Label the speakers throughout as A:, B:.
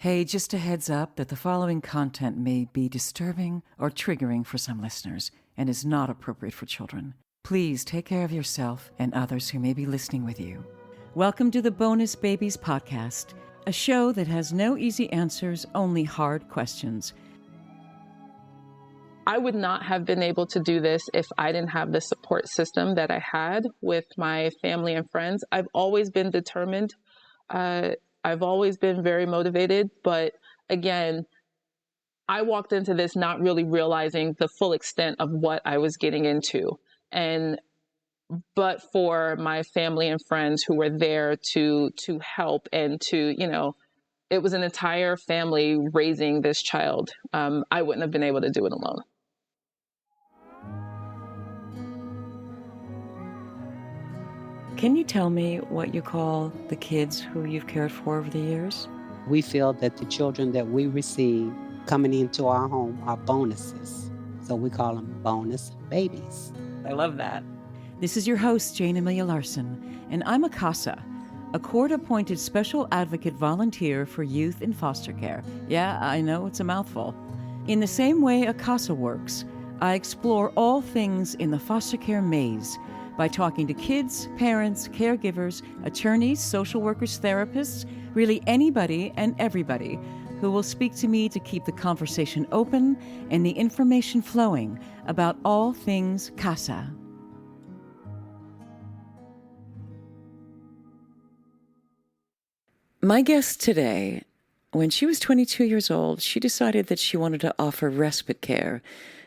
A: Hey, just a heads up that the following content may be disturbing or triggering for some listeners and is not appropriate for children. Please take care of yourself and others who may be listening with you. Welcome to the Bonus Babies Podcast, a show that has no easy answers, only hard questions.
B: I would not have been able to do this if I didn't have the support system that I had with my family and friends. I've always been determined. I've always been very motivated. But again, I walked into this not really realizing the full extent of what I was getting into. But for my family and friends who were there to help and to, it was an entire family raising this child. I wouldn't have been able to do it alone.
A: Can you tell me what you call the kids who you've cared for over the years?
C: We feel that the children that we receive coming into our home are bonuses. So we call them bonus babies.
A: I love that. This is your host, Jayne Amelia Larson, and I'm a CASA, a court-appointed special advocate volunteer for youth in foster care. Yeah, I know it's a mouthful. In the same way a CASA works, I explore all things in the foster care maze by talking to kids, parents, caregivers, attorneys, social workers, therapists, really anybody and everybody who will speak to me to keep the conversation open and the information flowing about all things CASA. My guest today, when she was 22 years old, she decided that she wanted to offer respite care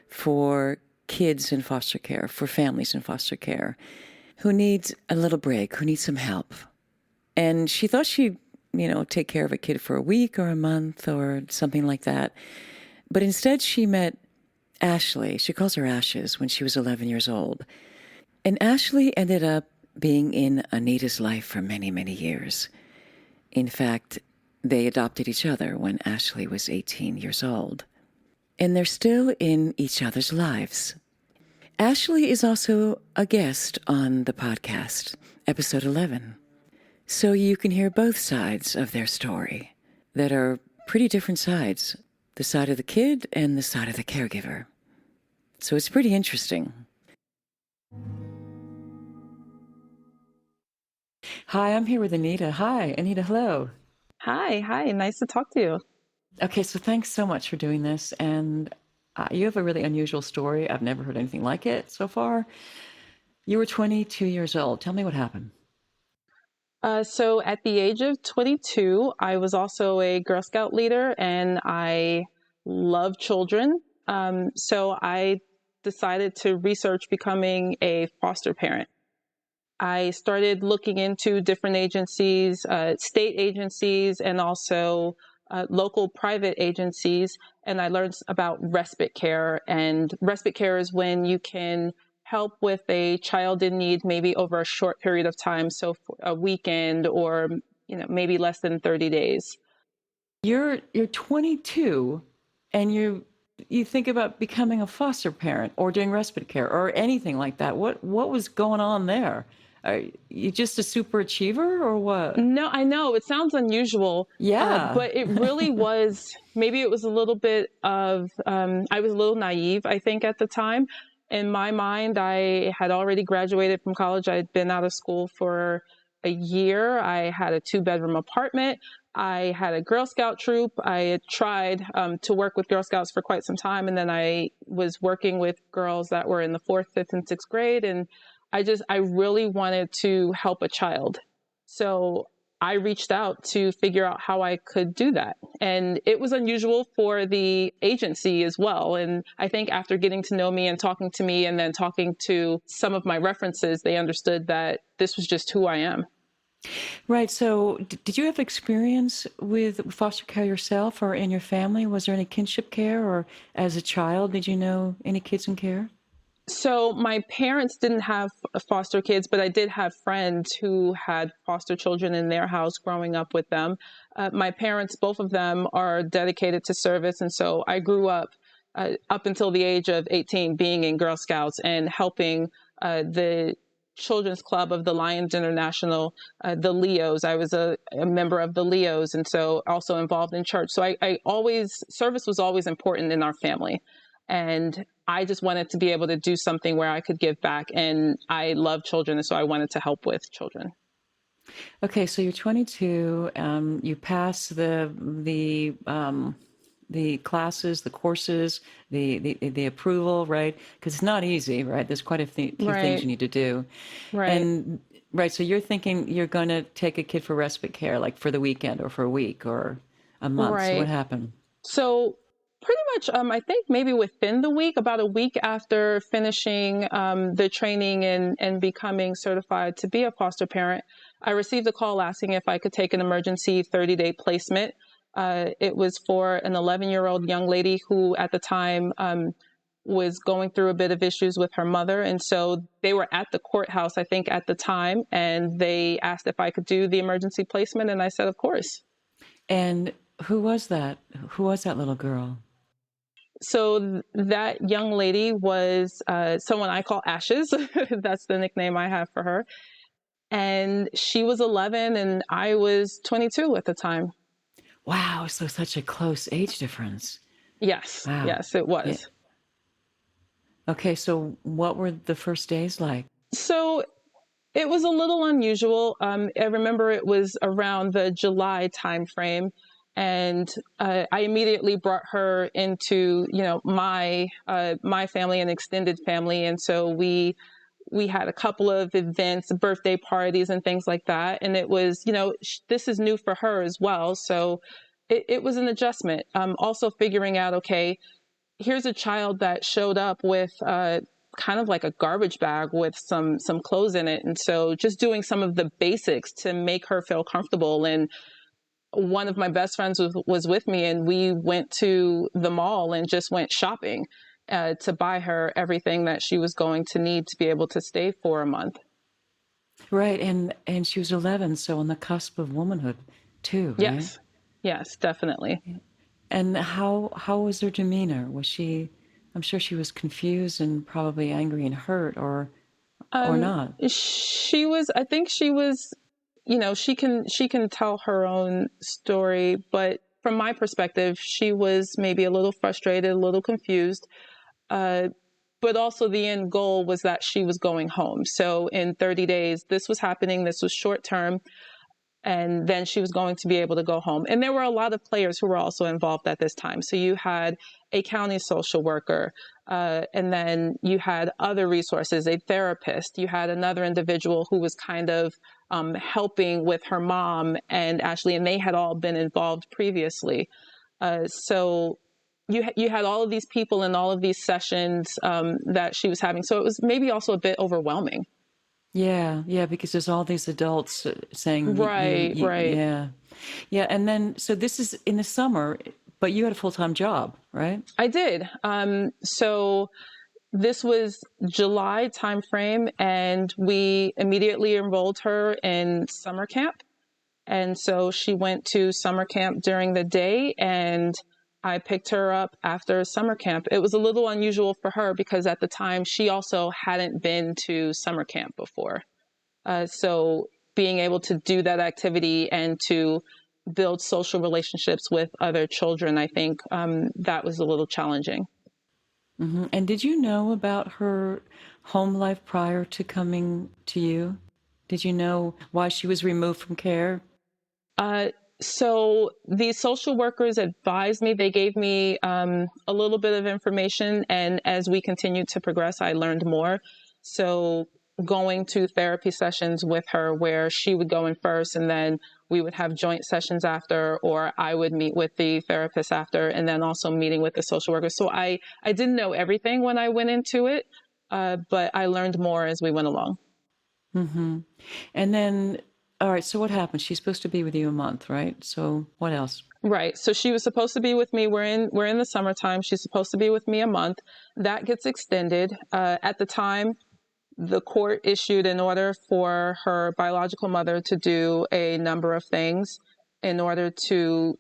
A: for kids in foster care, for families in foster care, who need a little break, who need some help. And she thought she'd, take care of a kid for a week or a month or something like that. But instead she met Ashleigh. She calls her Ashes when she was 11 years old. And Ashleigh ended up being in Anita's life for many, many years. In fact, they adopted each other when Ashleigh was 18 years old. And they're still in each other's lives. Ashleigh is also a guest on the podcast, episode 11. So you can hear both sides of their story that are pretty different sides, the side of the kid and the side of the caregiver. So it's pretty interesting. Hi, I'm here with Anita. Hi, Anita, hello.
B: Hi, nice to talk to you.
A: Okay, so thanks so much for doing this. And you have a really unusual story. I've never heard anything like it so far. You were 22 years old. Tell me what happened.
B: So at the age of 22, I was also a Girl Scout leader and I love children. So I decided to research becoming a foster parent. I started looking into different agencies, state agencies, and also local private agencies. And I learned about respite care. And respite care is when you can help with a child in need, maybe over a short period of time. So for a weekend or, maybe less than 30 days.
A: You're 22 and you think about becoming a foster parent or doing respite care or anything like that. What was going on there? Are you just a super achiever or what?
B: No, I know it sounds unusual.
A: Yeah.
B: But it really was, maybe it was a little bit of, I was a little naive, I think, at the time. In my mind, I had already graduated from college. I'd been out of school for a year. I had a 2-bedroom apartment. I had a Girl Scout troop. I had tried to work with Girl Scouts for quite some time. And then I was working with girls that were in the 4th, 5th, and 6th grade. And I really wanted to help a child. So I reached out to figure out how I could do that. And it was unusual for the agency as well. And I think after getting to know me and talking to me and then talking to some of my references, they understood that this was just who I am.
A: Right. So did you have experience with foster care yourself or in your family? Was there any kinship care, or as a child, did you know any kids in care?
B: So my parents didn't have foster kids, but I did have friends who had foster children in their house growing up with them. My parents, both of them, are dedicated to service. And so I grew up until the age of 18 being in Girl Scouts and helping the children's club of the Lions International, the Leos. I was a member of the Leos, and so also involved in church. So service was always important in our family. And I just wanted to be able to do something where I could give back. And I love children, and so I wanted to help with children.
A: Okay, so you're 22. You pass the classes, the courses, the approval, right? Because it's not easy, right? There's quite a few things you need to do.
B: Right.
A: And right, so you're thinking you're going to take a kid for respite care, like for the weekend or for a week or a month.
B: Right.
A: So what happened?
B: So pretty much, I think maybe within the week, about a week after finishing the training and becoming certified to be a foster parent, I received a call asking if I could take an emergency 30-day placement. It was for an 11-year-old young lady who at the time was going through a bit of issues with her mother. And so they were at the courthouse, I think, at the time, and they asked if I could do the emergency placement. And I said, of course.
A: And who was that? Who was that little girl?
B: So that young lady was someone I call Ashes. That's the nickname I have for her. And she was 11 and I was 22 at the time.
A: Wow, so such a close age difference.
B: Yes,
A: wow.
B: Yes, it was.
A: Yeah. Okay, so what were the first days like?
B: So it was a little unusual. I remember it was around the July timeframe. And I immediately brought her into, my family and extended family. And so we had a couple of events, birthday parties and things like that. And it was, this is new for her as well. So it was an adjustment. Also figuring out, okay, here's a child that showed up with kind of like a garbage bag with some clothes in it. And so just doing some of the basics to make her feel comfortable. And one of my best friends was with me, and we went to the mall and just went shopping to buy her everything that she was going to need to be able to stay for a month.
A: Right. And she was 11, so on the cusp of womanhood too, right?
B: Yes, definitely.
A: And how was her demeanor? Was she, I'm sure she was confused and probably angry and hurt or not?
B: She was, I think she was, she can tell her own story, but from my perspective, she was maybe a little frustrated, a little confused. But also the end goal was that she was going home. So in 30 days, this was happening. This was short term. And then she was going to be able to go home. And there were a lot of players who were also involved at this time. So you had a county social worker, and then you had other resources, a therapist. You had another individual who was kind of helping with her mom and Ashleigh, and they had all been involved previously. So you had all of these people in all of these sessions that she was having. So it was maybe also a bit overwhelming.
A: Yeah, because there's all these adults saying,
B: right.
A: Yeah. And then, so this is in the summer, but you had a full-time job, right?
B: I did. So this was July timeframe, and we immediately enrolled her in summer camp. And so she went to summer camp during the day, and I picked her up after summer camp. It was a little unusual for her because at the time she also hadn't been to summer camp before. So being able to do that activity and to build social relationships with other children, I think that was a little challenging.
A: Mm-hmm. And did you know about her home life prior to coming to you? Did you know why she was removed from care?
B: So the social workers advised me, they gave me a little bit of information. And as we continued to progress, I learned more. So going to therapy sessions with her where she would go in first and then we would have joint sessions after, or I would meet with the therapist after, and then also meeting with the social worker. So I didn't know everything when I went into it, but I learned more as we went along.
A: Mm-hmm. And then, all right, so what happened? She's supposed to be with you a month, right? So what else?
B: Right. So she was supposed to be with me. We're in the summertime. She's supposed to be with me a month. That gets extended. At the time, the court issued an order for her biological mother to do a number of things in order to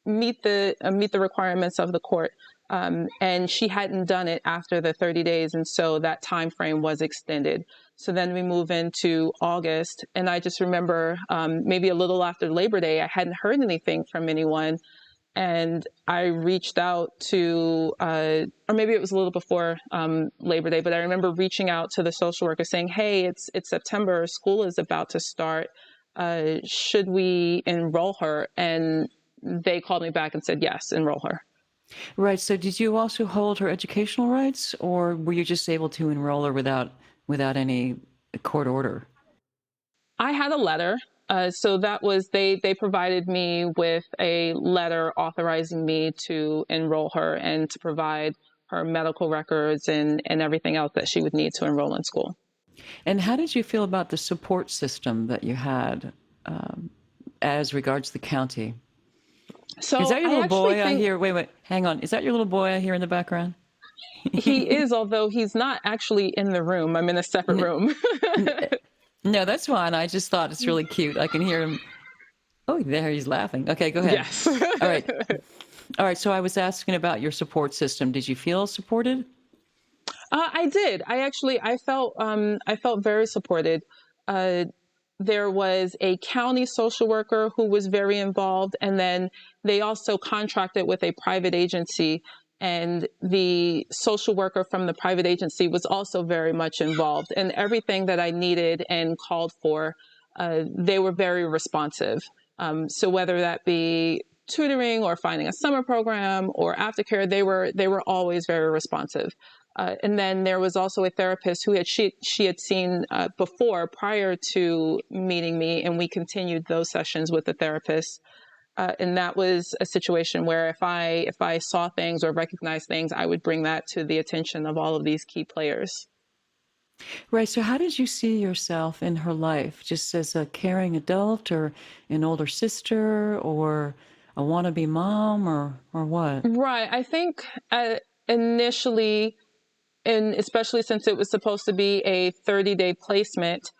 B: meet the requirements of the court. And she hadn't done it after the 30 days. And so that time frame was extended. So then we move into August. And I just remember maybe a little after Labor Day, I hadn't heard anything from anyone. And I reached out to, or maybe it was a little before Labor Day, but I remember reaching out to the social worker saying, hey, it's September, school is about to start. Should we enroll her? And they called me back and said, yes, enroll her.
A: Right. So did you also hold her educational rights, or were you just able to enroll her without any court order?
B: I had a letter. So that was, they provided me with a letter authorizing me to enroll her and to provide her medical records and everything else that she would need to enroll in school.
A: And how did you feel about the support system that you had as regards the county?
B: So
A: is that your little boy
B: think,
A: I hear? Wait, hang on. Is that your little boy I hear in the background?
B: He is, although he's not actually in the room. I'm in a separate room.
A: No, that's fine. I just thought it's really cute. I can hear him. Oh, there he's laughing. Okay, go ahead.
B: Yes.
A: All right. All right. So I was asking about your support system. Did you feel supported?
B: I did. I felt very supported. There was a county social worker who was very involved, and then they also contracted with a private agency. And the social worker from the private agency was also very much involved in everything that I needed and called for. They were very responsive. So whether that be tutoring or finding a summer program or aftercare, they were always very responsive. And then there was also a therapist who she had seen before prior to meeting me, and we continued those sessions with the therapist. And that was a situation where if I saw things or recognized things, I would bring that to the attention of all of these key players.
A: Right. So how did you see yourself in her life? Just as a caring adult, or an older sister, or a wannabe mom, or what?
B: Right. I think initially, and especially since it was supposed to be a 30-day placement,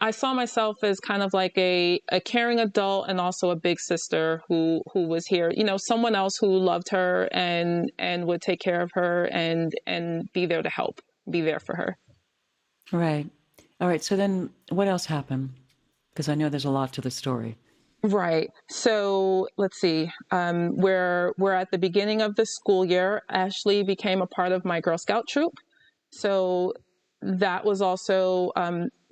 B: I saw myself as kind of like a caring adult and also a big sister who was here, someone else who loved her and would take care of her and be there to help, be there for her.
A: Right. All right. So then what else happened? Because I know there's a lot to the story.
B: Right. So let's see. We're at the beginning of the school year. Ashleigh became a part of my Girl Scout troop. So that was also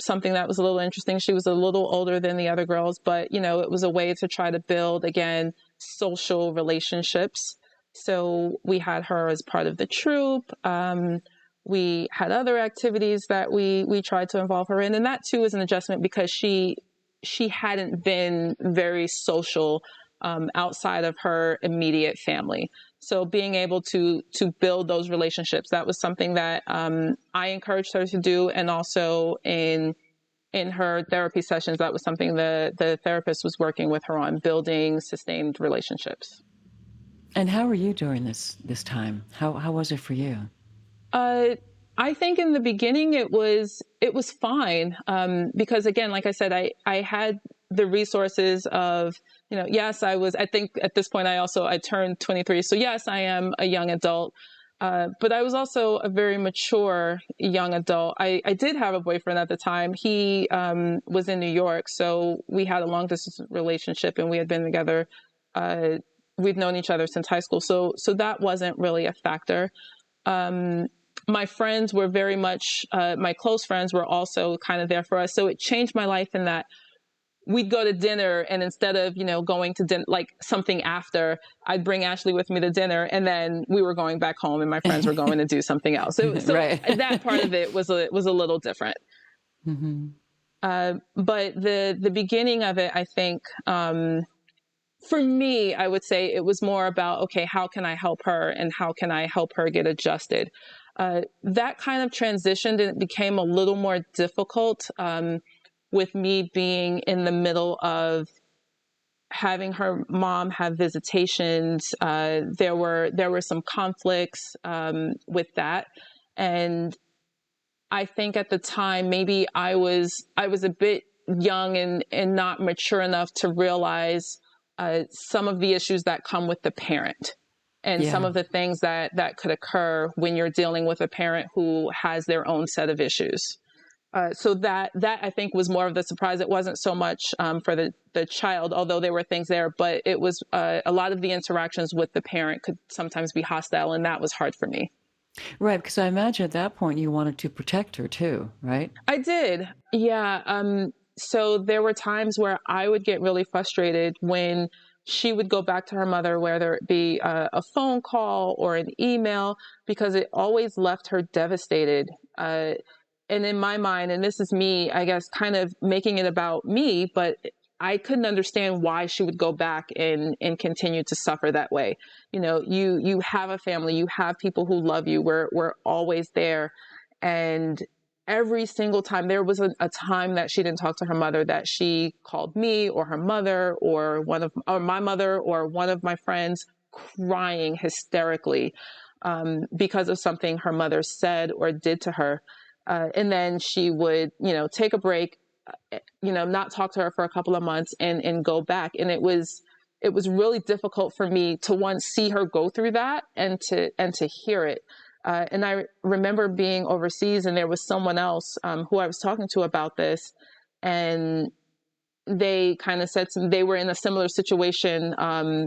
B: something that was a little interesting. She was a little older than the other girls, but, it was a way to try to build, again, social relationships. So we had her as part of the troop. We had other activities that we tried to involve her in. And that, too, is an adjustment because she hadn't been very social outside of her immediate family. So being able to build those relationships, that was something that I encouraged her to do. And also in her therapy sessions, that was something the therapist was working with her on, building sustained relationships.
A: And how were you during this time? How was it for you?
B: I think in the beginning it was fine because, again, like I said, I had the resources of, yes, I think at this point I turned 23. So yes, I am a young adult, but I was also a very mature young adult. I did have a boyfriend at the time. He was in New York, so we had a long distance relationship and we had been together. We'd known each other since high school. So that wasn't really a factor. My friends were very much, my close friends were also kind of there for us. So it changed my life in that we'd go to dinner, and instead of, going to dinner, like something after, I'd bring Ashleigh with me to dinner, and then we were going back home and my friends were going to do something else. So right. That part of it was a little different. Mm-hmm. But the beginning of it, I think, for me, I would say it was more about, okay, how can I help her and how can I help her get adjusted? That kind of transitioned and it became a little more difficult with me being in the middle of having her mom have visitations. There were some conflicts with that. And I think at the time, maybe I was a bit young and not mature enough to realize some of the issues that come with the parent. and some of the things that could occur when you're dealing with a parent who has their own set of issues. So that I think was more of the surprise. It wasn't so much for the child, although there were things there, but it was a lot of the interactions with the parent could sometimes be hostile, and that was hard for me.
A: Right, because I imagine at that point you wanted to protect her too, right?
B: I did. Yeah. So there were times where I would get really frustrated when she would go back to her mother, whether it be a phone call or an email, because it always left her devastated. And in my mind, and this is me, I guess, kind of making it about me, but I couldn't understand why she would go back and continue to suffer that way. You know, you have a family, you have people who love you. We're always there. And every single time there was a time that she didn't talk to her mother, that she called me or her mother or my mother or one of my friends, crying hysterically because of something her mother said or did to her. And then she would, take a break, not talk to her for a couple of months and go back. And it was really difficult for me to once see her go through that and to hear it. And I remember being overseas, and there was someone else who I was talking to about this, and they kind of said they were in a similar situation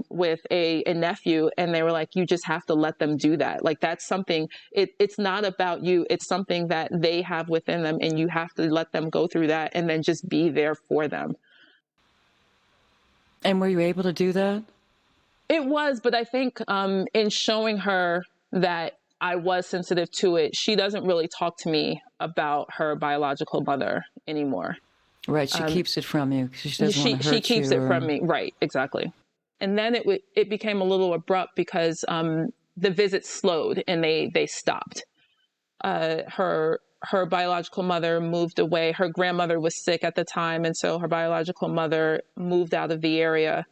B: with a nephew, and they were like, you just have to let them do that. Like, that's something, it's not about you. It's something that they have within them, and you have to let them go through that and then just be there for them.
A: And were you able to do that?
B: It was, but I think in showing her that I was sensitive to it, she doesn't really talk to me about her biological mother anymore.
A: Right, she keeps it from you because she doesn't want to hurt you.
B: She keeps it from me, right, exactly. And then it became a little abrupt because the visits slowed and they stopped. Her biological mother moved away. Her grandmother was sick at the time, and so her biological mother moved out of the area.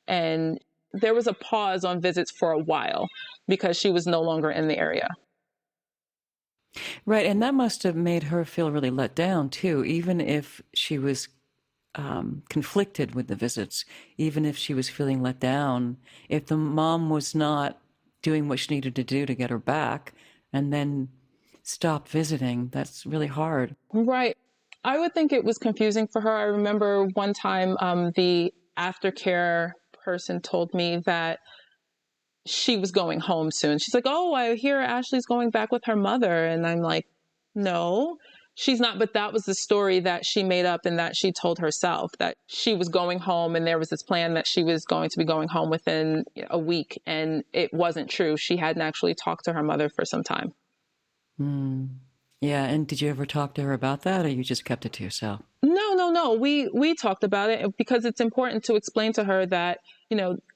B: And there was a pause on visits for a while because she was no longer in the area.
A: Right, and that must have made her feel really let down, too, even if she was conflicted with the visits, even if she was feeling let down. If the mom was not doing what she needed to do to get her back and then stopped visiting, that's really hard.
B: Right. I would think it was confusing for her. I remember one time the aftercare person told me that she was going home soon. She's like, oh, I hear Ashleigh's going back with her mother. And I'm like, no, she's not. But that was the story that she made up and that she told herself, that she was going home and there was this plan that she was going to be going home within a week. And it wasn't true. She hadn't actually talked to her mother for some time.
A: Yeah. And did you ever talk to her about that, or you just kept it to yourself?
B: No. We talked about it because it's important to explain to her that,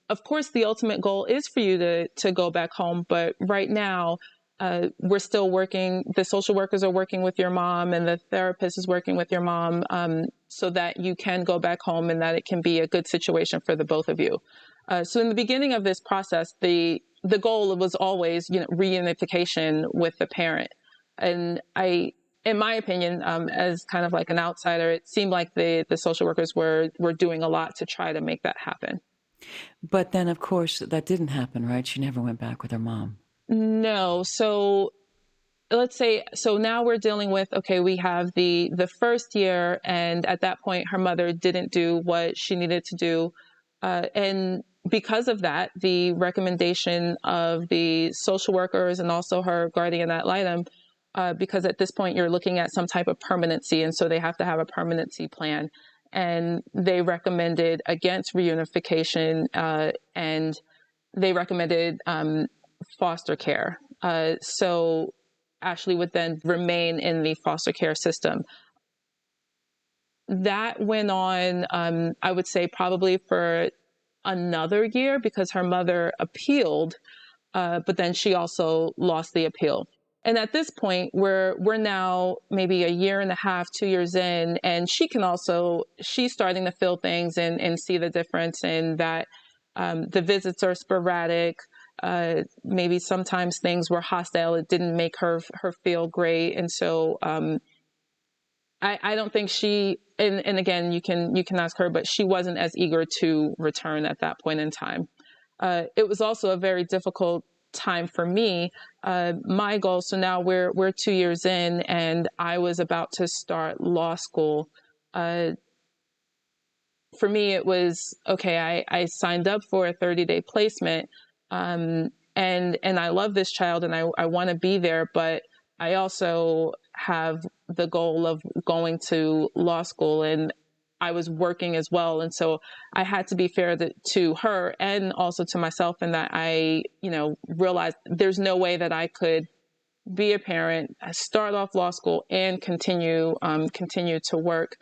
B: of course, the ultimate goal is for you to go back home. But right now, we're still working. The social workers are working with your mom, and the therapist is working with your mom, so that you can go back home and that it can be a good situation for the both of you. So in the beginning of this process, the goal was always, reunification with the parent. And in my opinion, as kind of like an outsider, it seemed like the social workers were doing a lot to try to make that happen.
A: But then, of course, that didn't happen, right? She never went back with her mom.
B: No. So let's say, so now we're dealing with, okay, we have the first year, and at that point, her mother didn't do what she needed to do. And because of that, the recommendation of the social workers and also her guardian ad litem, because at this point you're looking at some type of permanency, and so they have to have a permanency plan. And they recommended against reunification, and they recommended foster care. So Ashleigh would then remain in the foster care system. That went on, I would say, probably for another year because her mother appealed, but then she also lost the appeal. And at this point, we're now maybe a year and a half, 2 years in, and she's starting to feel things and see the difference in that the visits are sporadic. Maybe sometimes things were hostile. It didn't make her feel great. And so I don't think she, and again, you can ask her, but she wasn't as eager to return at that point in time. it was also a very difficult time for me. My goal, so now we're 2 years in, and I was about to start law school. For me, it was, okay, I signed up for a 30-day placement. And I love this child and I want to be there, but I also have the goal of going to law school, and I was working as well. And so I had to be fair to her and also to myself, in that I, realized there's no way that I could be a parent, start off law school, and continue to work.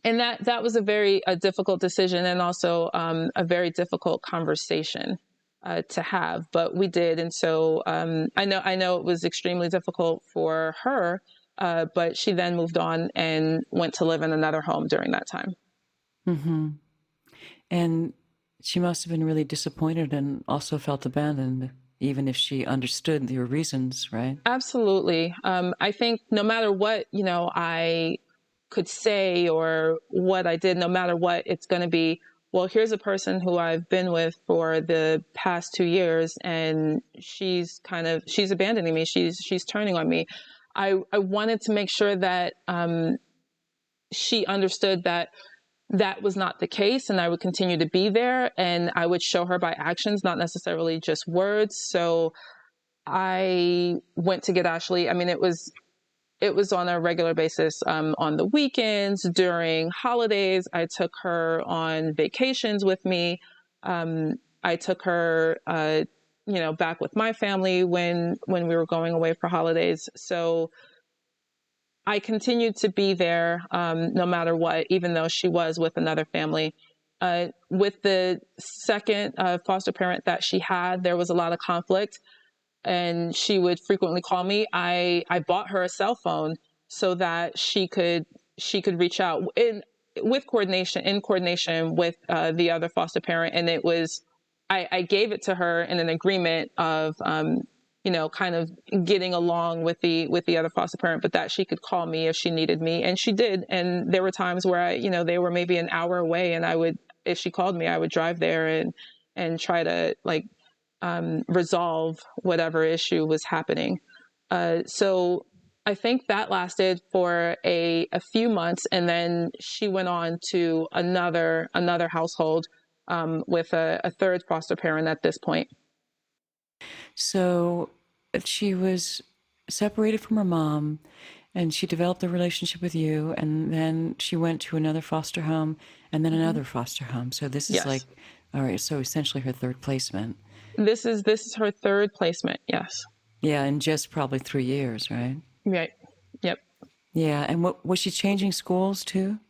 B: And that was a very difficult decision, and also a very difficult conversation to have, but we did. And so I know it was extremely difficult for her, but she then moved on and went to live in another home during that time.
A: Mm-hmm. And she must have been really disappointed and also felt abandoned, even if she understood your reasons, right?
B: Absolutely. I think no matter what, I could say or what I did, no matter what, it's going to be, well, here's a person who I've been with for the past 2 years, and she's abandoning me. She's turning on me. I wanted to make sure that she understood that was not the case, and I would continue to be there, and I would show her by actions, not necessarily just words. So I went to get Ashleigh. I mean, it was on a regular basis, on the weekends, during holidays. I took her on vacations with me. I took her, back with my family when we were going away for holidays. So I continued to be there, no matter what, even though she was with another family. With the second foster parent that she had, there was a lot of conflict, and she would frequently call me. I bought her a cell phone so that she could reach out in coordination with the other foster parent. And it was, I gave it to her in an agreement of, kind of getting along with the other foster parent, but that she could call me if she needed me. And she did. And there were times where they were maybe an hour away, and if she called me, I would drive there and try to resolve whatever issue was happening. So I think that lasted for a few months, and then she went on to another household with a third foster parent at this point.
A: So she was separated from her mom, and she developed a relationship with you, and then she went to another foster home, and then another foster home. So this is
B: Yes.
A: all right, so essentially her third placement.
B: This is her third placement, yes.
A: Yeah, in just probably 3 years, right?
B: Right. Yep.
A: Yeah, and what was she changing schools too?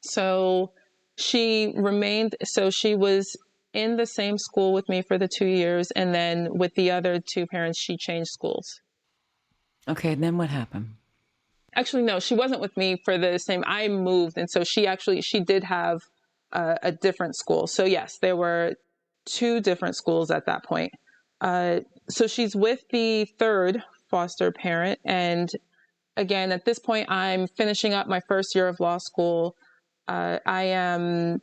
B: So she was in the same school with me for the 2 years, and then with the other two parents, she changed schools.
A: Okay, and then what happened?
B: Actually, no, she wasn't with me for the same. I moved, and so she did have a different school. So yes, there were 2 different schools at that point. So she's with the third foster parent, and again, at this point, I'm finishing up my first year of law school. I am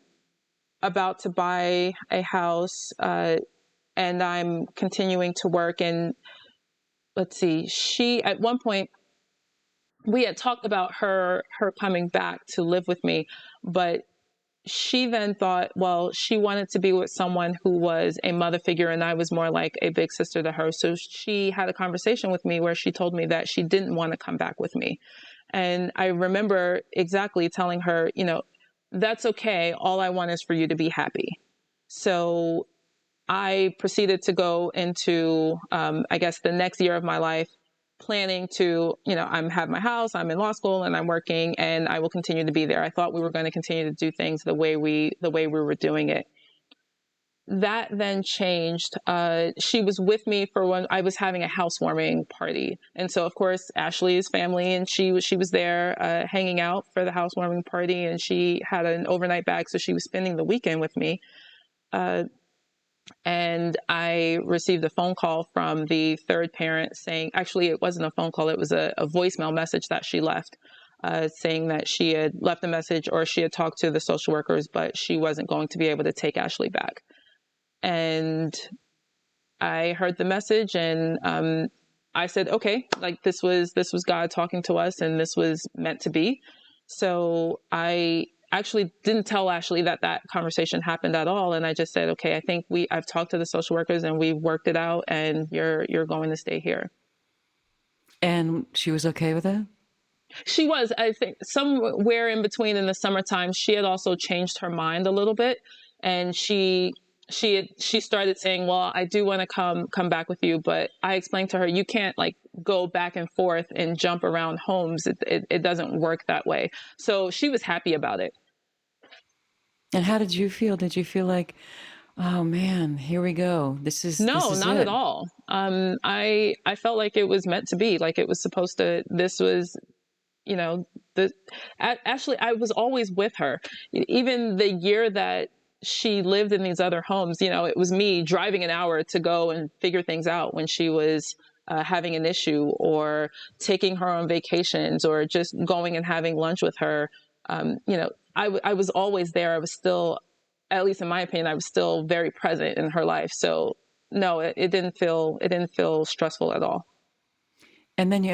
B: about to buy a house, and I'm continuing to work. And let's see, at one point, we had talked about her coming back to live with me, but she then thought, well, she wanted to be with someone who was a mother figure, and I was more like a big sister to her. So she had a conversation with me where she told me that she didn't want to come back with me. And I remember exactly telling her, that's okay. All I want is for you to be happy. So I proceeded to go into, I guess, the next year of my life, planning to, I'm have my house, I'm in law school, and I'm working, and I will continue to be there. I thought we were going to continue to do things the way we were doing it. That then changed. She was with me for when I was having a housewarming party. And so, of course, Ashleigh's family, and she was there hanging out for the housewarming party, and she had an overnight bag, so she was spending the weekend with me. And I received a phone call from the third parent saying, actually, it wasn't a phone call, it was a voicemail message that she left, saying that she had left a message, or she had talked to the social workers, but she wasn't going to be able to take Ashleigh back. And I heard the message, and I said, okay, like this was God talking to us, and this was meant to be. So I actually didn't tell Ashleigh that conversation happened at all. And I just said, okay, I think I've talked to the social workers and we've worked it out, and you're going to stay here.
A: And she was okay with it?
B: She was, I think, somewhere in between in the summertime, she had also changed her mind a little bit. And she started saying, well, I do want to come back with you. But I explained to her, you can't like go back and forth and jump around homes. It doesn't work that way. So she was happy about it.
A: And how did you feel? Did you feel like, oh man, here we go.
B: No,
A: this is
B: not
A: it.
B: at all. I felt like it was meant to be, like it was supposed to, this was, you know, actually, I was always with her. Even the year that she lived in these other homes, you know, it was me driving an hour to go and figure things out when she was having an issue, or taking her on vacations, or just going and having lunch with her. You know, I was always there. I was still, at least in my opinion, I was still very present in her life. So no, it didn't feel stressful at all.
A: And then you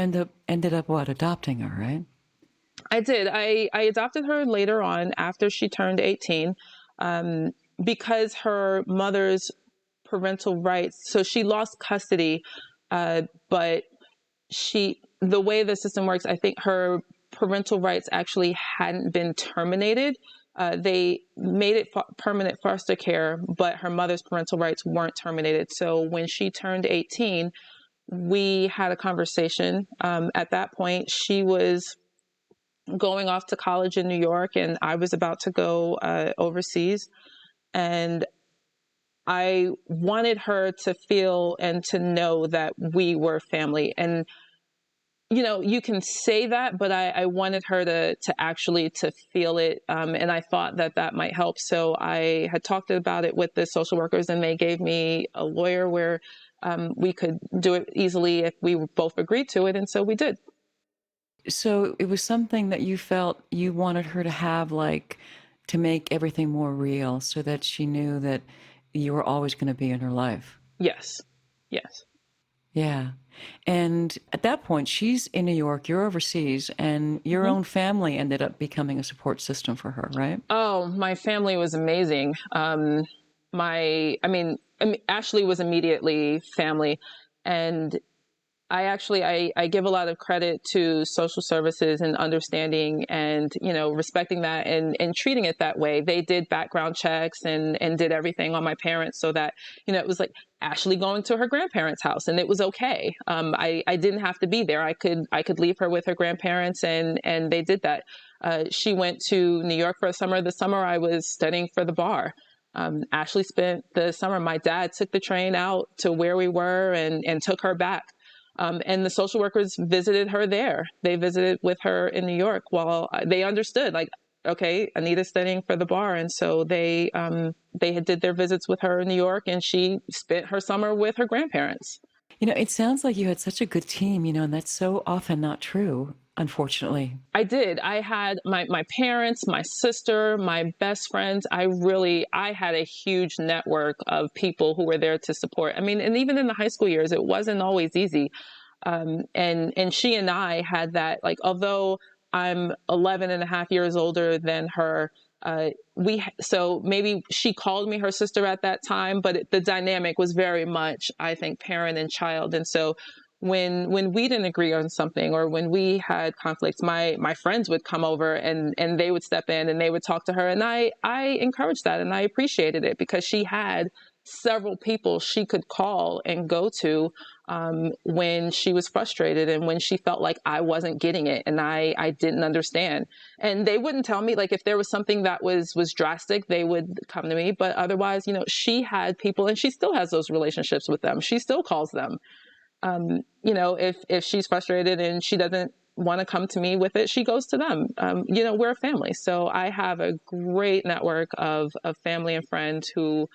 A: ended up what, adopting her, right?
B: I did. I adopted her later on after she turned 18, because her mother's parental rights. So she lost custody, but the way the system works, I think her parental rights actually hadn't been terminated. They made it permanent foster care, but her mother's parental rights weren't terminated. So when she turned 18, we had a conversation. At that point, she was going off to college in New York, and I was about to go overseas. And I wanted her to feel and to know that we were family. And, you know, you can say that, but I wanted her to actually to feel it. And I thought that might help. So I had talked about it with the social workers, and they gave me a lawyer where we could do it easily if we both agreed to it. And so we did.
A: So it was something that you felt you wanted her to have, like, to make everything more real, so that she knew that you were always going to be in her life.
B: Yes. Yes.
A: Yeah. And at that point, she's in New York, you're overseas, and your own family ended up becoming a support system for her, right?
B: Oh, my family was amazing. Ashleigh was immediately family. And I give a lot of credit to social services and understanding and, you know, respecting that and treating it that way. They did background checks and did everything on my parents, so that, you know, it was like Ashleigh going to her grandparents' house, and it was okay. I didn't have to be there. I could leave her with her grandparents, and they did that. She went to New York for a summer. The summer I was studying for the bar. Ashleigh spent the summer. My dad took the train out to where we were and took her back. And the social workers visited her there. They visited with her in New York while they understood, like, okay, Anita's studying for the bar. And so they did their visits with her in New York, and she spent her summer with her grandparents.
A: You know, it sounds like you had such a good team, you know, and that's so often not true, unfortunately.
B: I did. I had my parents, my sister, my best friends. I had a huge network of people who were there to support. I mean, and even in the high school years, it wasn't always easy. And she and I had that, like, although I'm 11 and a half years older than her, so maybe she called me her sister at that time, but the dynamic was very much, I think, parent and child. And so when we didn't agree on something, or when we had conflicts, my friends would come over and they would step in and they would talk to her. And I encouraged that, and I appreciated it, because she had several people she could call and go to when she was frustrated and when she felt like I wasn't getting it and I didn't understand. And they wouldn't tell me, like, if there was something that was drastic, they would come to me. But otherwise, you know, she had people, and she still has those relationships with them. She still calls them. You know, if she's frustrated and she doesn't want to come to me with it, she goes to them. You know, we're a family. So I have a great network of family and friends who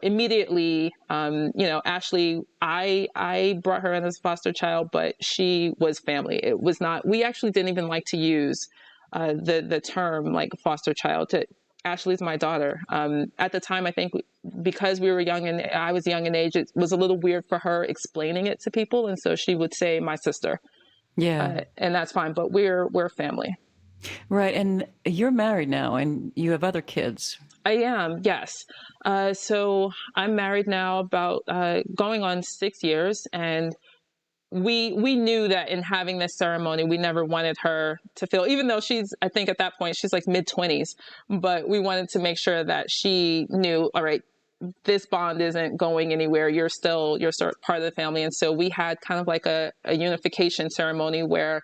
B: immediately, you know, Ashleigh, I brought her in as a foster child, but she was family. It was not, we actually didn't even like to use the term like foster child. Ashleigh's my daughter. At the time, I think because we were young and I was young in age, it was a little weird for her explaining it to people. And so she would say my sister.
A: Yeah.
B: And that's fine. But we're family.
A: Right. And you're married now and you have other kids.
B: I am, yes. So I'm married now about going on 6 years. And we knew that in having this ceremony, we never wanted her to feel, even though I think at that point, she's like mid-20s, but we wanted to make sure that she knew, all right, this bond isn't going anywhere. You're sort of part of the family. And so we had kind of like a unification ceremony where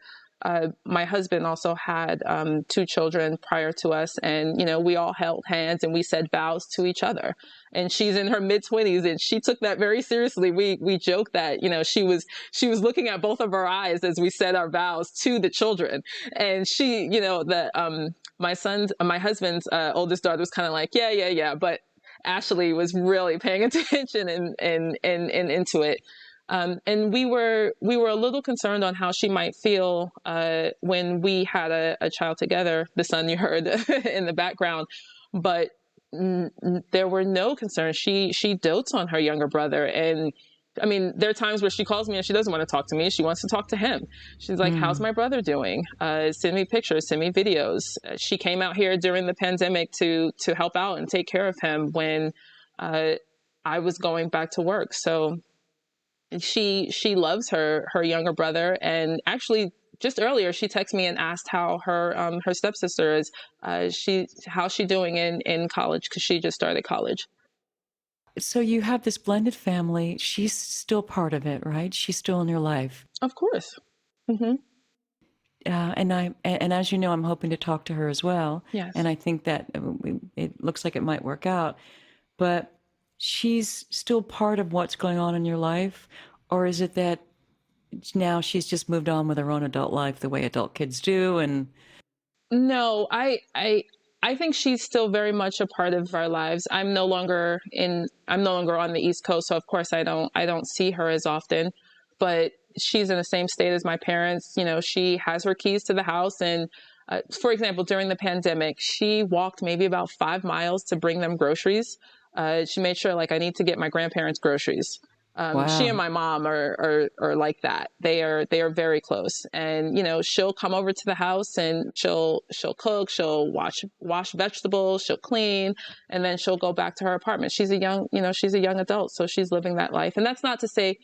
B: my husband also had 2 children prior to us. And, we all held hands and we said vows to each other. And she's in her mid-20s and she took that very seriously. We joke that, she was looking at both of our eyes as we said our vows to the children. And she, my husband's oldest daughter was kind of like, yeah. But Ashleigh was really paying attention and into it. And we were a little concerned on how she might feel when we had a child together, the son you heard in the background. But there were no concerns. She dotes on her younger brother. And I mean, there are times where she calls me and she doesn't want to talk to me. She wants to talk to him. She's like, how's my brother doing? Send me pictures, send me videos. She came out here during the pandemic to help out and take care of him when I was going back to work. So she loves her younger brother. And actually just earlier, she texted me and asked how her stepsister is, how's she doing in college? 'Cause she just started college.
A: So you have this blended family. She's still part of it, right? She's still in your life.
B: Of course. Mm-hmm.
A: And as you know, I'm hoping to talk to her as well.
B: Yes.
A: And I think that it looks like it might work out. But she's still part of what's going on in your life? Or is it that now she's just moved on with her own adult life the way adult kids do? And
B: no, I think she's still very much a part of our lives. I'm no longer on the East Coast, so of course I don't see her as often, but she's in the same state as my parents. She has her keys to the house. And for example, during the pandemic, she walked maybe about 5 miles to bring them groceries. She made sure, like, I need to get my grandparents groceries.
A: Wow.
B: She and my mom are like that. They are very close. And, she'll come over to the house and she'll cook, she'll wash vegetables, she'll clean, and then she'll go back to her apartment. She's a young adult. So she's living that life. And that's not to say,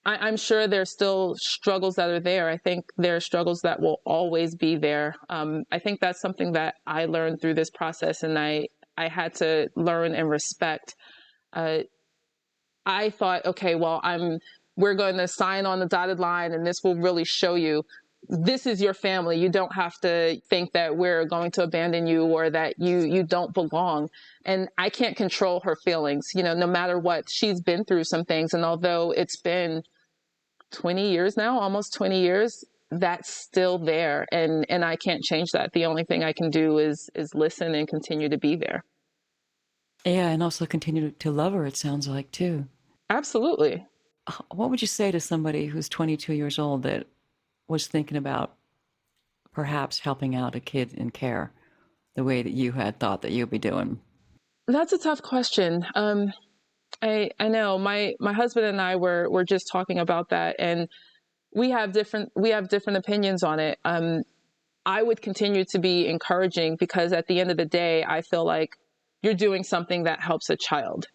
B: I'm sure there's still struggles that are there. I think there are struggles that will always be there. I think that's something that I learned through this process, and I had to learn and respect. I thought, okay, well, we're going to sign on the dotted line, and this will really show you this is your family. You don't have to think that we're going to abandon you or that you don't belong. And I can't control her feelings, no matter what. She's been through some things. And although it's been 20 years now, almost 20 years, that's still there. And I can't change that. The only thing I can do is listen and continue to be there.
A: Yeah, and also continue to love her, it sounds like, too.
B: Absolutely.
A: What would you say to somebody who's 22 years old that was thinking about perhaps helping out a kid in care the way that you had thought that you'd be doing?
B: That's a tough question. I know my husband and I were just talking about that, and we have different opinions on it. I would continue to be encouraging because at the end of the day, I feel like you're doing something that helps a child.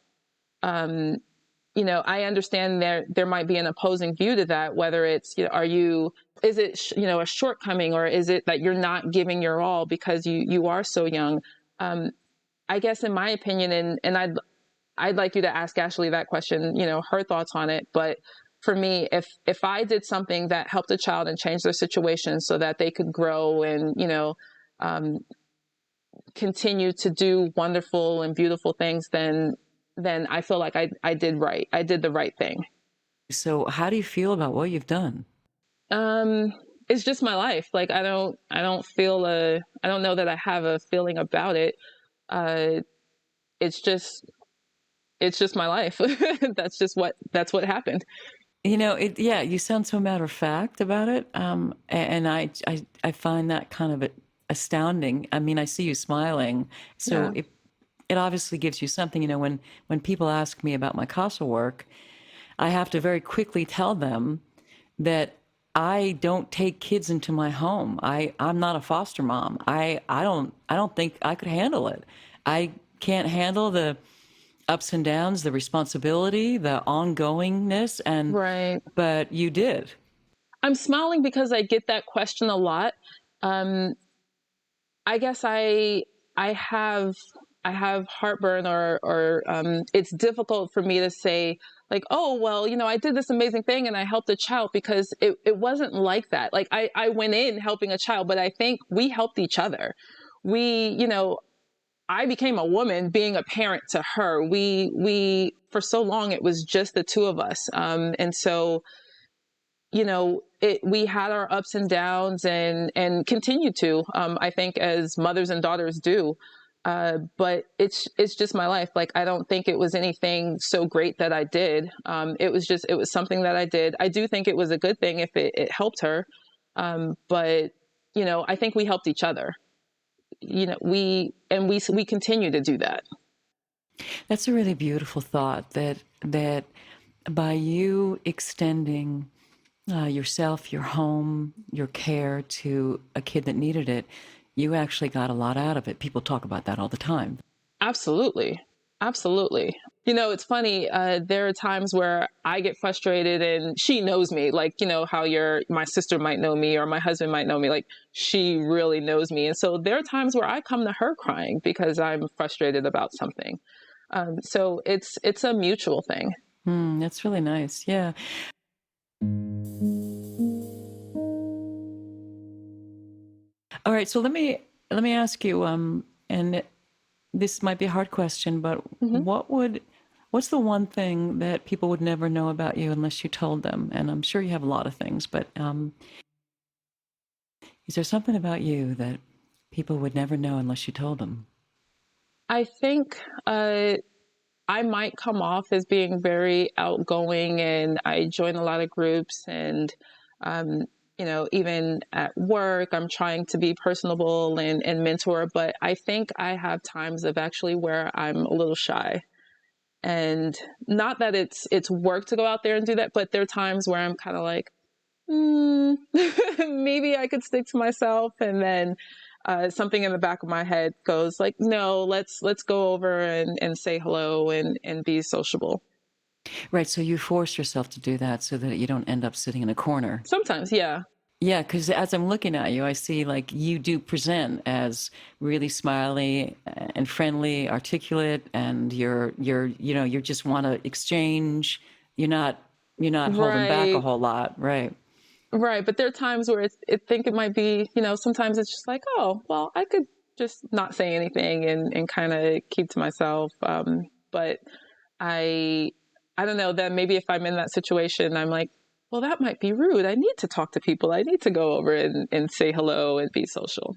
B: I understand there might be an opposing view to that, whether it's, is it, a shortcoming, or is it that you're not giving your all because you are so young? I guess in my opinion, and I'd like you to ask Ashleigh that question, her thoughts on it. But for me, if I did something that helped a child and changed their situation so that they could grow and, continue to do wonderful and beautiful things, then I feel like I did right. I did the right thing.
A: So how do you feel about what you've done?
B: It's just my life. Like, I don't know that I have a feeling about it. It's just my life. That's what happened.
A: You sound so matter of fact about it. And I find that kind of astounding. I mean, I see you smiling. So
B: Yeah.
A: it obviously gives you something. When people ask me about my CASA work, I have to very quickly tell them that I don't take kids into my home. I'm not a foster mom. I don't think I could handle it. I can't handle the ups and downs, the responsibility, the ongoingness,
B: Right.
A: but you did.
B: I'm smiling because I get that question a lot. Um, I guess I have heartburn, or it's difficult for me to say, like, oh well, I did this amazing thing and I helped a child, because it wasn't like that. Like, I went in helping a child, but I think we helped each other. I became a woman being a parent to her. We for so long it was just the two of us, and so we had our ups and downs, and continue to, I think, as mothers and daughters do. But it's just my life. Like, I don't think it was anything so great that I did. It was something that I did. I do think it was a good thing if it helped her. But I think we helped each other. We continue to do that.
A: That's a really beautiful thought, that by you extending yourself, your home, your care to a kid that needed it, you actually got a lot out of it. People talk about that all the time.
B: Absolutely. Absolutely. It's funny. There are times where I get frustrated, and she knows me, like, how my sister might know me or my husband might know me. Like, she really knows me. And so there are times where I come to her crying because I'm frustrated about something. So it's a mutual thing.
A: That's really nice. Yeah. All right. So let me ask you, and this might be a hard question, but what's the one thing that people would never know about you unless you told them? And I'm sure you have a lot of things, but is there something about you that people would never know unless you told them?
B: I think I might come off as being very outgoing, and I join a lot of groups, and even at work, I'm trying to be personable and mentor, but I think I have times of actually where I'm a little shy. And not that it's work to go out there and do that, but there are times where I'm kind of like, maybe I could stick to myself. And then something in the back of my head goes like, no, let's go over and say hello and be sociable.
A: Right. So you force yourself to do that so that you don't end up sitting in a corner.
B: Sometimes, yeah.
A: Yeah, because as I'm looking at you, I see like you do present as really smiley and friendly, articulate, and you just want to exchange. You're not holding back a
B: Right.
A: whole lot, right?
B: Right. But there are times where I think it might be, sometimes it's just like, oh, well, I could just not say anything and kind of keep to myself. But I don't know, then maybe if I'm in that situation, I'm like, well, that might be rude. I need to talk to people. I need to go over and say hello and be social.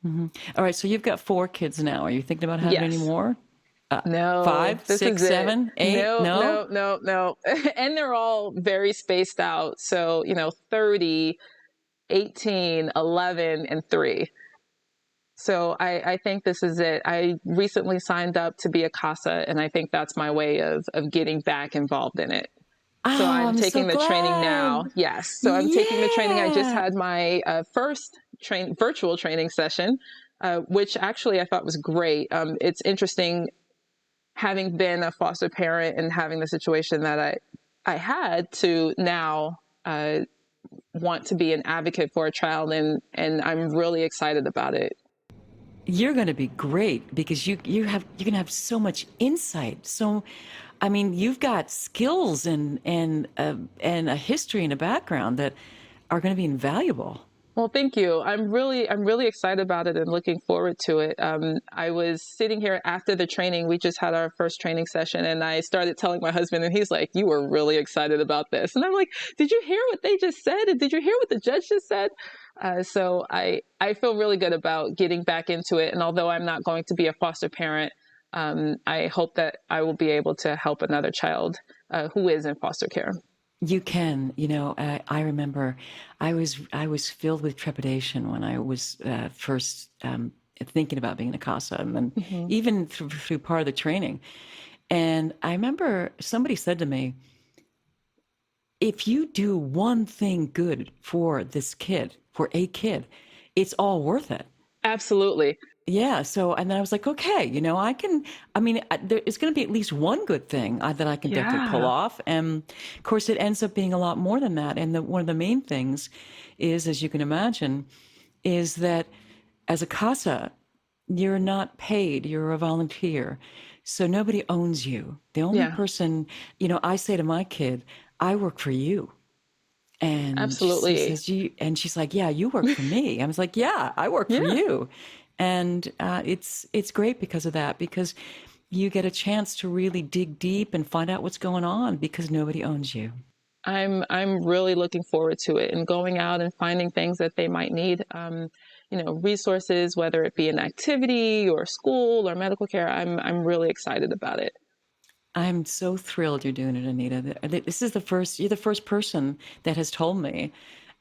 A: All right. So you've got 4 kids now. Are you thinking about having any
B: Yes.
A: more?
B: No,
A: 5,
B: this
A: 6,
B: is it.
A: 7, 8?
B: No,
A: No.
B: no, no, no. And they're all very spaced out. So, 30, 18, 11, and 3. So I think this is it. I recently signed up to be a CASA, and I think that's my way of getting back involved in it. So
A: Oh,
B: I'm
A: I'm so
B: taking the training now.
A: glad.
B: Yes. So I'm taking the training. I just
A: Yeah.
B: had my first virtual training session, which actually I thought was great. It's interesting, having been a foster parent and having the situation that I had, to now want to be an advocate for a child, and I'm really excited about it.
A: You're going to be great because you're going to have so much insight. So, I mean, you've got skills and a history and a background that are going to be invaluable.
B: Well, thank you. I'm really excited about it and looking forward to it. I was sitting here after the training. We just had our first training session, and I started telling my husband, and he's like, "You were really excited about this." And I'm like, "Did you hear what they just said? And did you hear what the judge just said?" So I feel really good about getting back into it. And although I'm not going to be a foster parent, I hope that I will be able to help another child who is in foster care.
A: You can, I remember I was filled with trepidation when I was first thinking about being a CASA, and then
B: Hmm.
A: even through part of the training. And I remember somebody said to me, if you do one thing good for this kid, for a kid, it's all worth it.
B: Absolutely.
A: Yeah. So, and then I was like, okay, I mean, there is going to be at least one good thing that I can definitely pull
B: Yeah.
A: off. And of course, it ends up being a lot more than that. And one of the main things is, as you can imagine, is that as a CASA, you're not paid, you're a volunteer. So nobody owns you. The only
B: Yeah.
A: person, I say to my kid, I work for you. And she
B: Absolutely.
A: says, and she's like, yeah, you work for me. I was like, yeah, I work for
B: Yeah.
A: you. And it's great because of that, because you get a chance to really dig deep and find out what's going on because nobody owns you.
B: I'm really looking forward to it and going out and finding things that they might need. Resources, whether it be an activity or school or medical care. I'm really excited about it.
A: I'm so thrilled you're doing it, Anita. You're the first person that has told me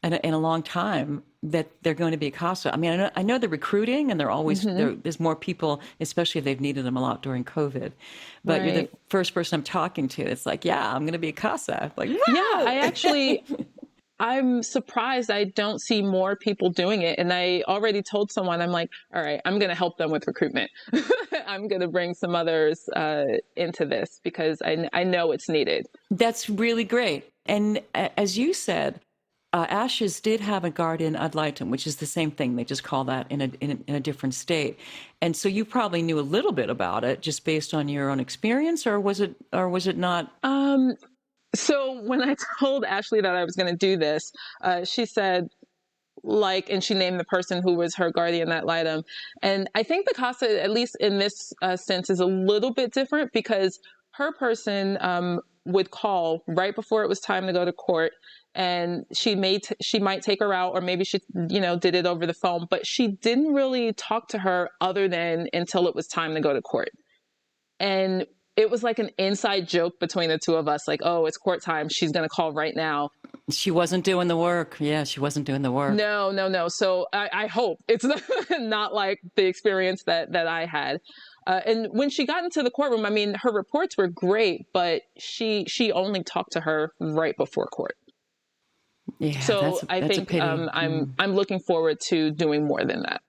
A: in a long time that they're going to be a CASA. I mean, I know they're recruiting and
B: Hmm.
A: there's more people, especially if they've needed them a lot during COVID. But you're the
B: Right.
A: first person I'm talking to. It's like, yeah, I'm going to be a CASA. Like,
B: Yeah,
A: wow.
B: I'm surprised I don't see more people doing it. And I already told someone, I'm like, all right, I'm going to help them with recruitment. I'm going to bring some others into this because I know it's needed.
A: That's really great. And as you said, Ashes did have a guardian ad litem, which is the same thing. They just call that in a different state. And so you probably knew a little bit about it just based on your own experience, or was it not?
B: So when I told Ashleigh that I was going to do this, she said, and she named the person who was her guardian ad litem. And I think the CASA, at least in this sense, is a little bit different because her person would call right before it was time to go to court. And she might take her out, or maybe she, did it over the phone, but she didn't really talk to her other than until it was time to go to court. And it was like an inside joke between the two of us, like, oh, it's court time. She's going to call right now.
A: She wasn't doing the work. Yeah, she wasn't doing the work.
B: No, no, no. So I hope it's not like the experience that I had. And when she got into the courtroom, I mean, her reports were great, but she only talked to her right before court.
A: Yeah,
B: So I
A: that's a
B: think
A: pity.
B: I'm looking forward to doing more than that.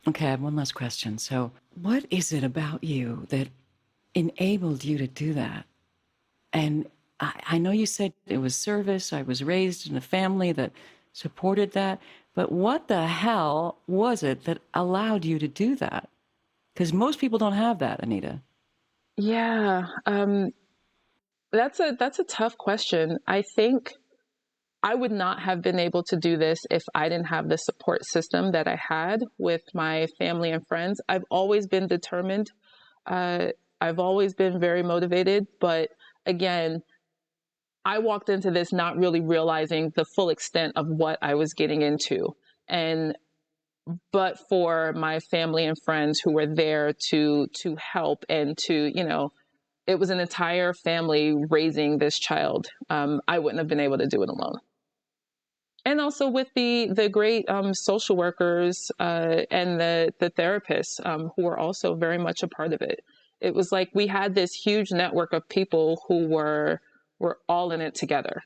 A: Okay, I have one last question. So, what is it about you that enabled you to do that? And I know you said it was service. I was raised in a family that supported that. But what the hell was it that allowed you to do that? Because most people don't have that, Anita.
B: Yeah, that's a tough question. I think I would not have been able to do this if I didn't have the support system that I had with my family and friends. I've always been determined. I've always been very motivated. But again, I walked into this not really realizing the full extent of what I was getting into. But for my family and friends who were there to help and it was an entire family raising this child. I wouldn't have been able to do it alone. And also with the great social workers and the therapists who were also very much a part of it. It was like we had this huge network of people who were all in it together.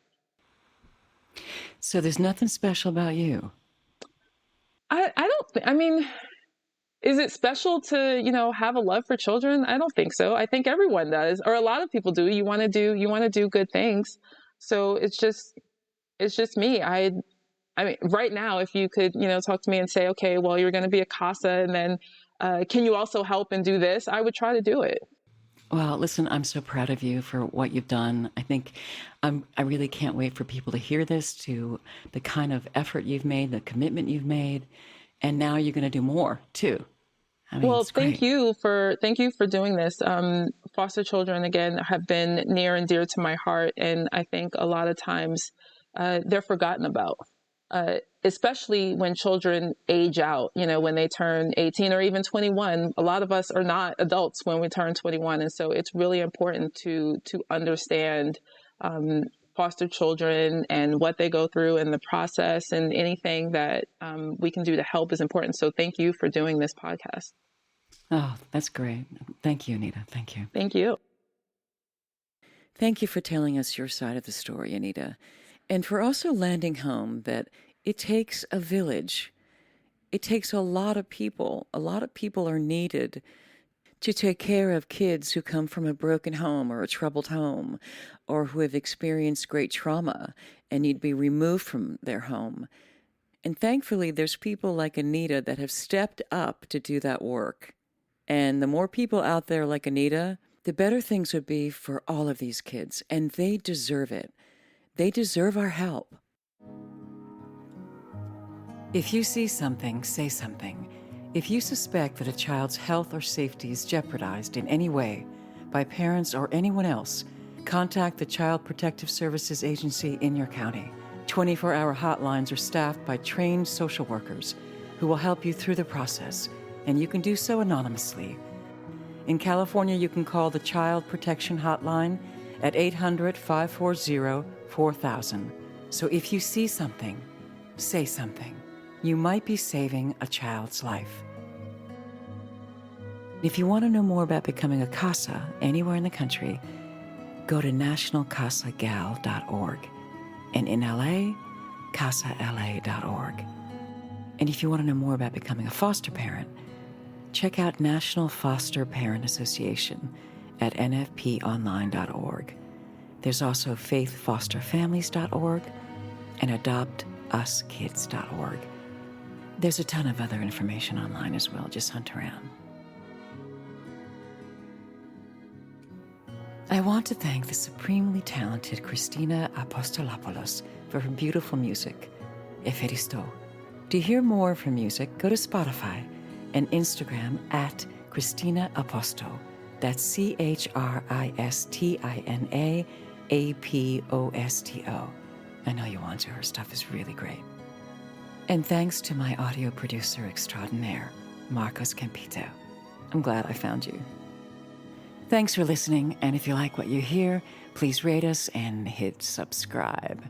A: So there's nothing special about you.
B: I mean, is it special to have a love for children? I don't think so. I think everyone does, or a lot of people do. You want to do good things. So it's just me. I mean, right now, if you could, talk to me and say, okay, well, you're going to be a CASA, and then can you also help and do this? I would try to do it.
A: Well, listen, I'm so proud of you for what you've done. I think I really can't wait for people to hear this, to the kind of effort you've made, the commitment you've made, and now you're going to do more too. I mean,
B: Well,
A: it's great.
B: thank you for doing this. Foster children again have been near and dear to my heart, and I think a lot of times they're forgotten about. Especially when children age out, when they turn 18 or even 21. A lot of us are not adults when we turn 21. And so it's really important to understand foster children and what they go through in the process, and anything that we can do to help is important. So thank you for doing this podcast.
A: Oh, that's great. Thank you, Anita. Thank you.
B: Thank you.
A: Thank you for telling us your side of the story, Anita, and for also landing home that it takes a village. It takes a lot of people. A lot of people are needed to take care of kids who come from a broken home or a troubled home, or who have experienced great trauma and need to be removed from their home. And thankfully, there's people like Anita that have stepped up to do that work. And the more people out there like Anita, the better things would be for all of these kids. And they deserve it. They deserve our help. If you see something, say something. If you suspect that a child's health or safety is jeopardized in any way by parents or anyone else, contact the Child Protective Services Agency in your county. 24-hour hotlines are staffed by trained social workers who will help you through the process, and you can do so anonymously. In California, you can call the Child Protection Hotline at 800-540-4000. So if you see something, say something. You might be saving a child's life. If you want to know more about becoming a CASA anywhere in the country, go to nationalcasagal.org. And in LA, casala.org. And if you want to know more about becoming a foster parent, check out National Foster Parent Association at nfponline.org. There's also faithfosterfamilies.org and adoptuskids.org. There's a ton of other information online as well. Just hunt around. I want to thank the supremely talented Christina Apostolopoulos for her beautiful music, Eferisto. To hear more from music, go to Spotify and Instagram at Christina Aposto. That's ChristianaAposto. I know you want to. Her stuff is really great. And thanks to my audio producer extraordinaire, Marcos Campito. I'm glad I found you. Thanks for listening, and if you like what you hear, please rate us and hit subscribe.